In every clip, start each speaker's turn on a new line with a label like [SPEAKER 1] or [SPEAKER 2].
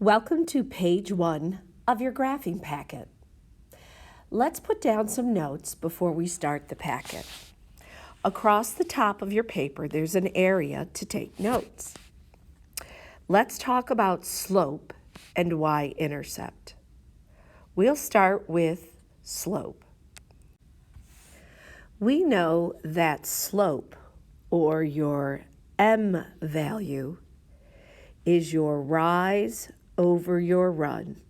[SPEAKER 1] Welcome to page 1 of your graphing packet. Let's put down some notes before we start the packet. Across the top of your paper, there's an area to take notes. Let's talk about slope and y-intercept. We'll start with slope. We know that slope, or your m value, is your rise over your run,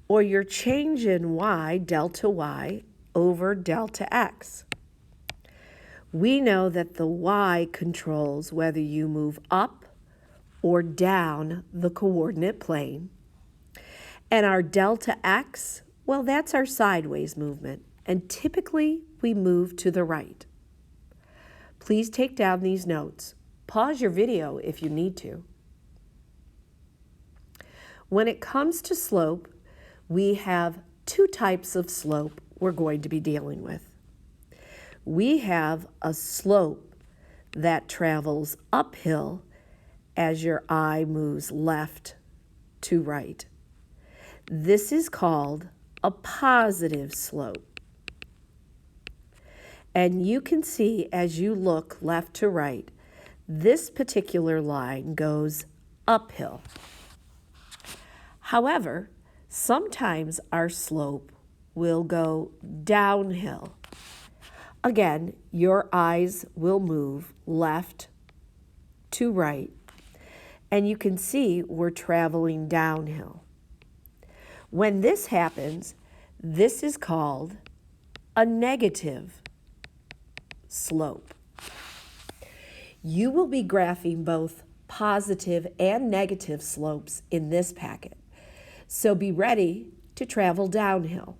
[SPEAKER 1] or your change in y, delta y, over delta x. We know that the y controls whether you move up or down the coordinate plane. And our delta x, well, that's our sideways movement, and typically we move to the right. Please take down these notes. Pause your video if you need to. When it comes to slope, we have two types of slope we're going to be dealing with. We have a slope that travels uphill as your eye moves left to right. This is called a positive slope. And you can see as you look left to right, this particular line goes uphill. However, sometimes our slope will go downhill. Again, your eyes will move left to right, and you can see we're traveling downhill. When this happens, this is called a negative slope. You will be graphing both positive and negative slopes in this packet. So be ready to travel downhill.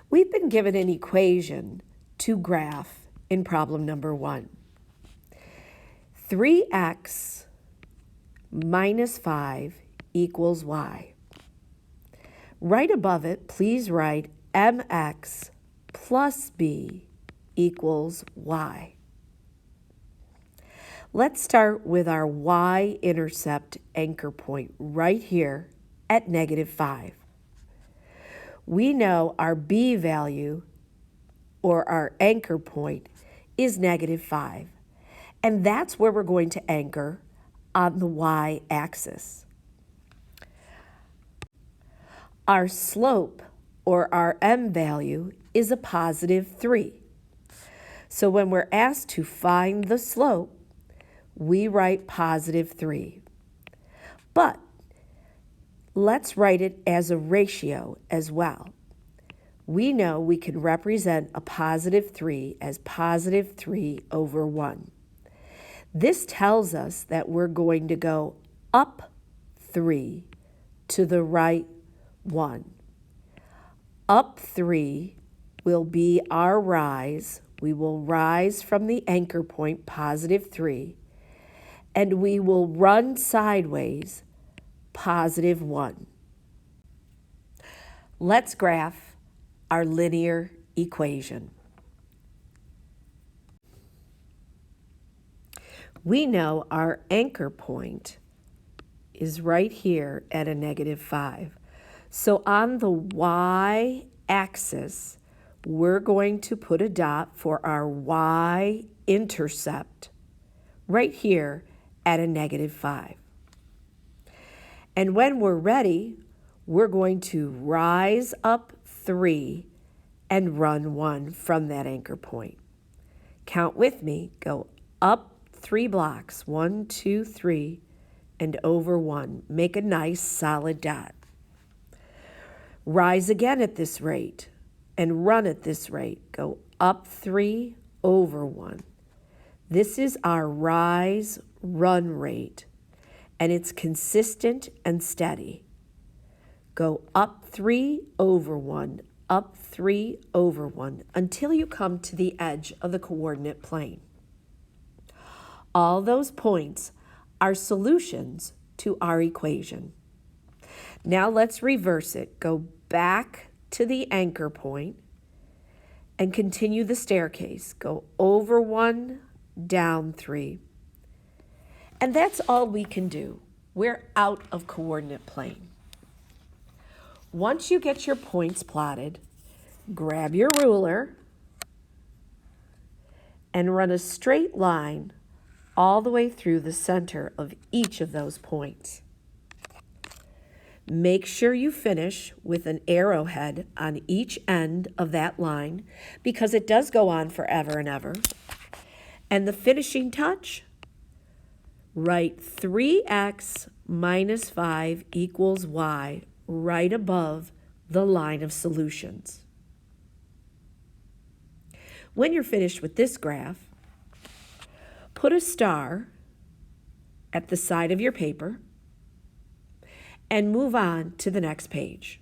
[SPEAKER 1] We've been given an equation to graph in problem number 1. 3x minus 5 equals y. Right above it, please write mx plus b equals y. Let's start with our y-intercept anchor point right here at -5. We know our b value, or our anchor point, is -5, and that's where we're going to anchor on the y-axis. Our slope, or our m value, is a +3. So when we're asked to find the slope, we write +3. But let's write it as a ratio as well. We know we can represent a +3 as +3 over 1. This tells us that we're going to go up 3 to the right 1. Up 3 will be our rise. We will rise from the anchor point, +3, and we will run sideways, +1. Let's graph our linear equation. We know our anchor point is right here at a -5. So on the y-axis, we're going to put a dot for our y-intercept right here at a -5. And when we're ready, we're going to rise up 3 and run 1 from that anchor point. Count with me. Go up 3 blocks, 1, 2, 3, and over 1. Make a nice solid dot. Rise again at this rate and run at this rate. Go up 3, over 1. This is our rise run rate, and it's consistent and steady. Go up 3, over 1, up 3, over 1, until you come to the edge of the coordinate plane. All those points are solutions to our equation. Now let's reverse it. Go back to the anchor point and continue the staircase. Go over 1, down 3. And that's all we can do. we're out of coordinate plane. Once you get your points plotted, grab your ruler and run a straight line all the way through the center of each of those points. Make sure you finish with an arrowhead on each end of that line because it does go on forever and ever. And the finishing touch, write 3x minus 5 equals y right above the line of solutions. When you're finished with this graph, put a star at the side of your paper and move on to the next page.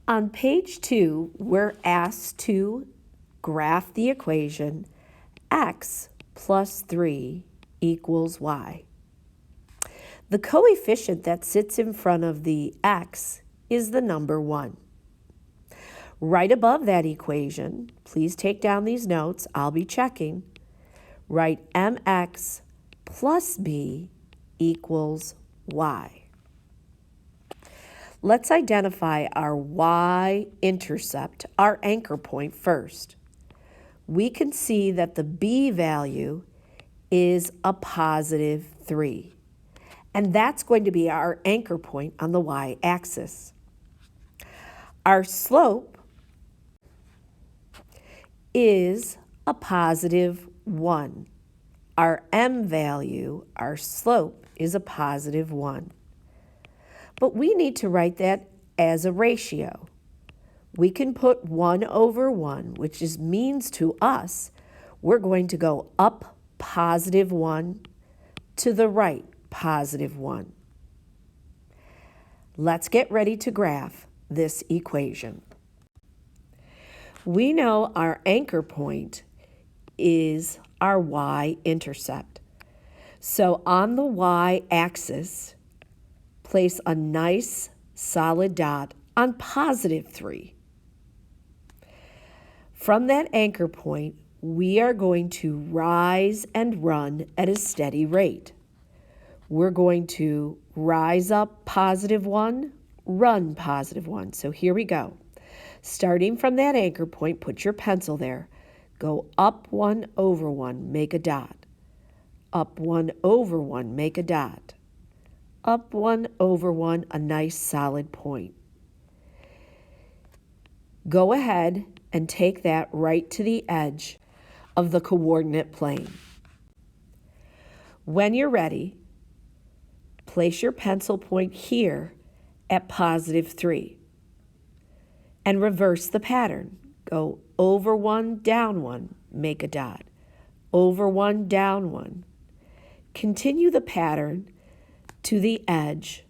[SPEAKER 1] On page 2, we're asked to graph the equation x plus 3 equals y. The coefficient that sits in front of the x is the number 1. Right above that equation, please take down these notes, I'll be checking. Write mx plus b equals y. Let's identify our y-intercept, our anchor point first. We can see that the b value is a positive 3. And that's going to be our anchor point on the y-axis. Our slope is a positive 1. Our m value, our slope, is a positive 1. But we need to write that as a ratio. We can put 1 over 1, which means to us, we're going to go up positive 1 to the right positive 1. Let's get ready to graph this equation. We know our anchor point is our y-intercept. So on the y-axis, place a nice solid dot on positive 3. From that anchor point, we are going to rise and run at a steady rate. We're going to rise up positive 1, run positive 1. So here we go. Starting from that anchor point, put your pencil there. Go up 1 over 1, make a dot. Up 1 over 1, make a dot. Up 1 over 1, a nice solid point. Go ahead and take that right to the edge of the coordinate plane. When you're ready, place your pencil point here at positive 3 and reverse the pattern. Go over 1, down 1, make a dot. Over 1, down 1. Continue the pattern to the edge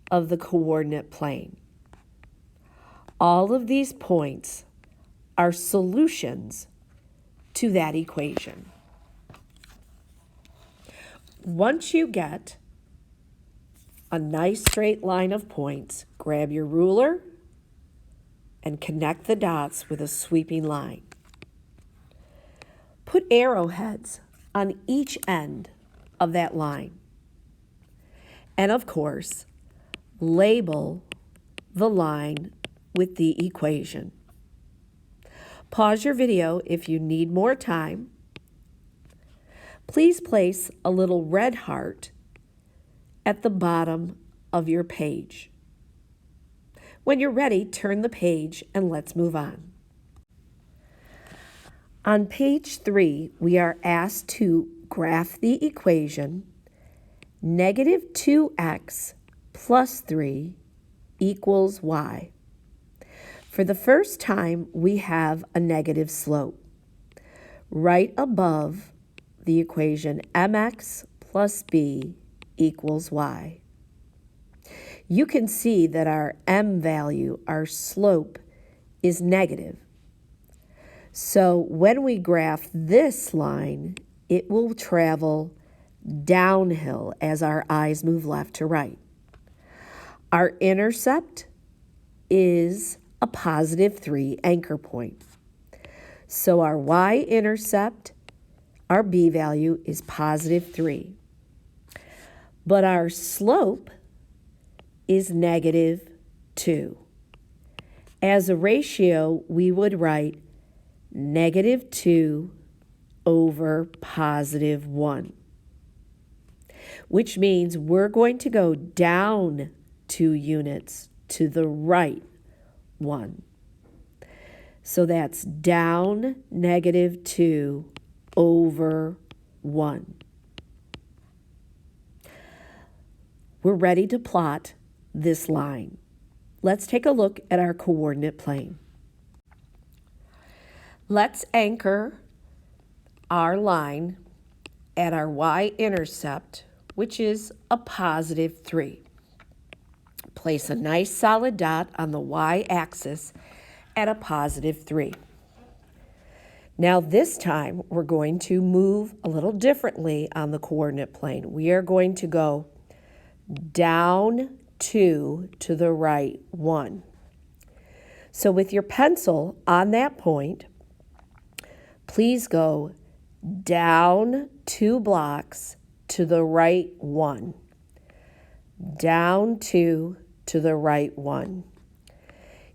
[SPEAKER 1] of the coordinate plane. All of these points are solutions to that equation. Once you get a nice straight line of points, grab your ruler and connect the dots with a sweeping line. Put arrowheads on each end of that line. And of course, label the line with the equation. Pause your video if you need more time. Please place a little red heart at the bottom of your page. When you're ready, turn the page and let's move on. On page 3, we are asked to graph the equation negative 2x plus 3 equals y. For the first time, we have a negative slope. Right above the equation mx plus b equals y. You can see that our m value, our slope, is negative. So when we graph this line, it will travel downhill as our eyes move left to right. Our intercept is a positive 3 anchor point. So our y-intercept, our b value, is positive 3. but our slope is -2. As a ratio, we would write -2 over +1, which means we're going to go down 2 units to the right 1. So that's down -2 over 1. We're ready to plot this line. Let's take a look at our coordinate plane. Let's anchor our line at our y-intercept, which is a +3. Place a nice solid dot on the y-axis at a +3. Now this time we're going to move a little differently on the coordinate plane. We are going to go down 2 to the right 1. So with your pencil on that point, please go down 2 blocks to the right 1. Down 2 to the right 1.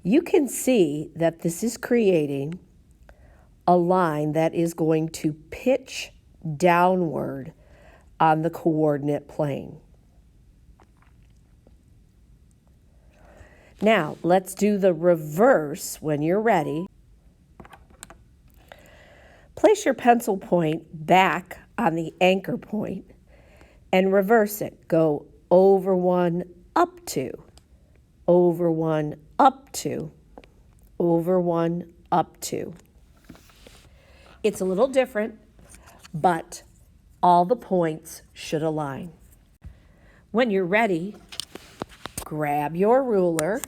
[SPEAKER 1] You can see that this is creating a line that is going to pitch downward on the coordinate plane. Now, let's do the reverse when you're ready. Place your pencil point back on the anchor point and reverse it. Go over 1, up 2, over 1, up 2, over 1, up 2. It's a little different, but all the points should align. When you're ready, grab your ruler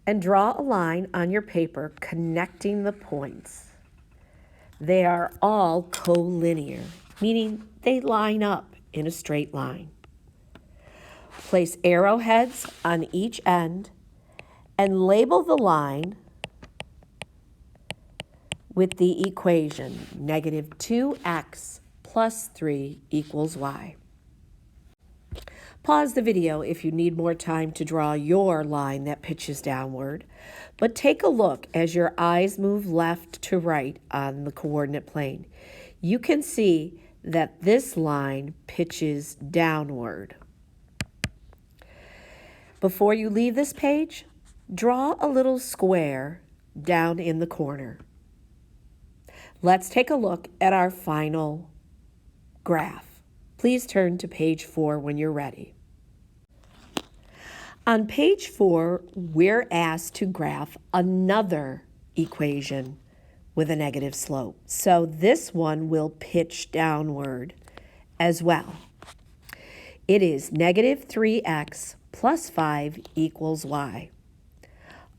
[SPEAKER 1] and draw a line on your paper connecting the points. They are all collinear, meaning they line up in a straight line. Place arrowheads on each end and label the line with the equation -2x plus 3 equals y. Pause the video if you need more time to draw your line that pitches downward, but take a look as your eyes move left to right on the coordinate plane. You can see that this line pitches downward. Before you leave this page, draw a little square down in the corner. Let's take a look at our final graph. Please turn to page 4 when you're ready. On page 4, we're asked to graph another equation with a negative slope. So this one will pitch downward as well. It is -3x plus 5 equals y.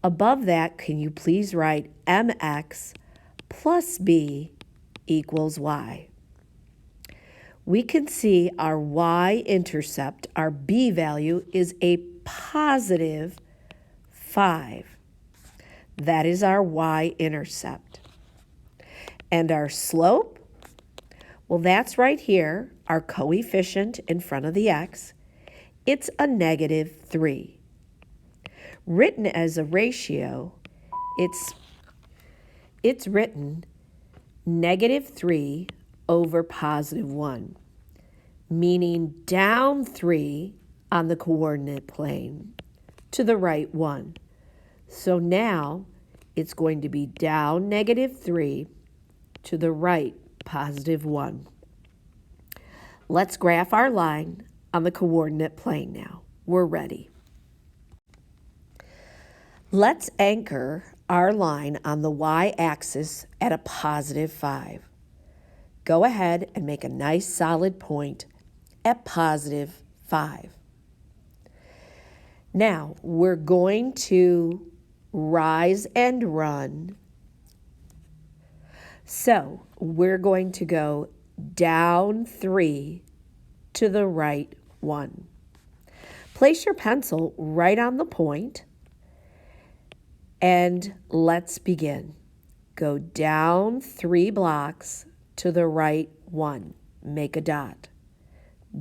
[SPEAKER 1] Above that, can you please write mx plus b equals y? We can see our y-intercept, our b value, is a +5. That is our y-intercept. And our slope, well, that's right here, our coefficient in front of the x. It's a -3. Written as a ratio, it's written -3 over +1, meaning down 3 on the coordinate plane to the right 1. So now it's going to be down -3 to the right +1. Let's graph our line on the coordinate plane now. We're ready. Let's anchor our line on the y-axis at a +5. Go ahead and make a nice solid point at +5. Now, we're going to rise and run. So, we're going to go down 3 to the right 1. Place your pencil right on the point, and let's begin. Go down 3 blocks to the right 1. make a dot.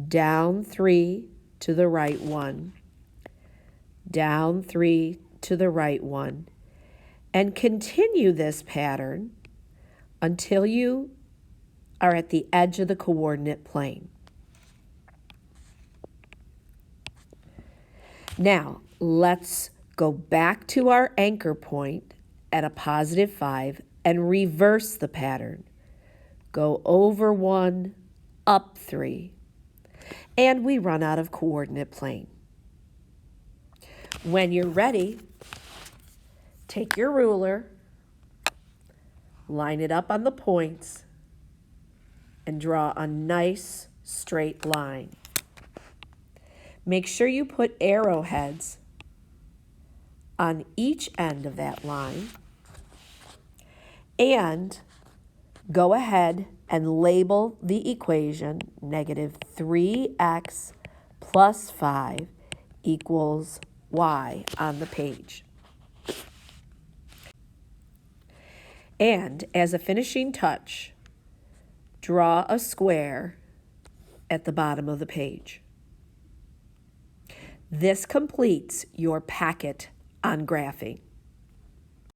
[SPEAKER 1] Down 3 to the right 1. Down 3 to the right 1. And continue this pattern until you are at the edge of the coordinate plane. Now, let's go back to our anchor point at a positive 5 and reverse the pattern. Go over 1, up 3, and we run out of coordinate plane. When you're ready, take your ruler, line it up on the points, and draw a nice straight line. Make sure you put arrowheads on each end of that line, and go ahead and label the equation negative 3x plus 5 equals y on the page. And as a finishing touch, draw a square at the bottom of the page. This completes your packet on graphing.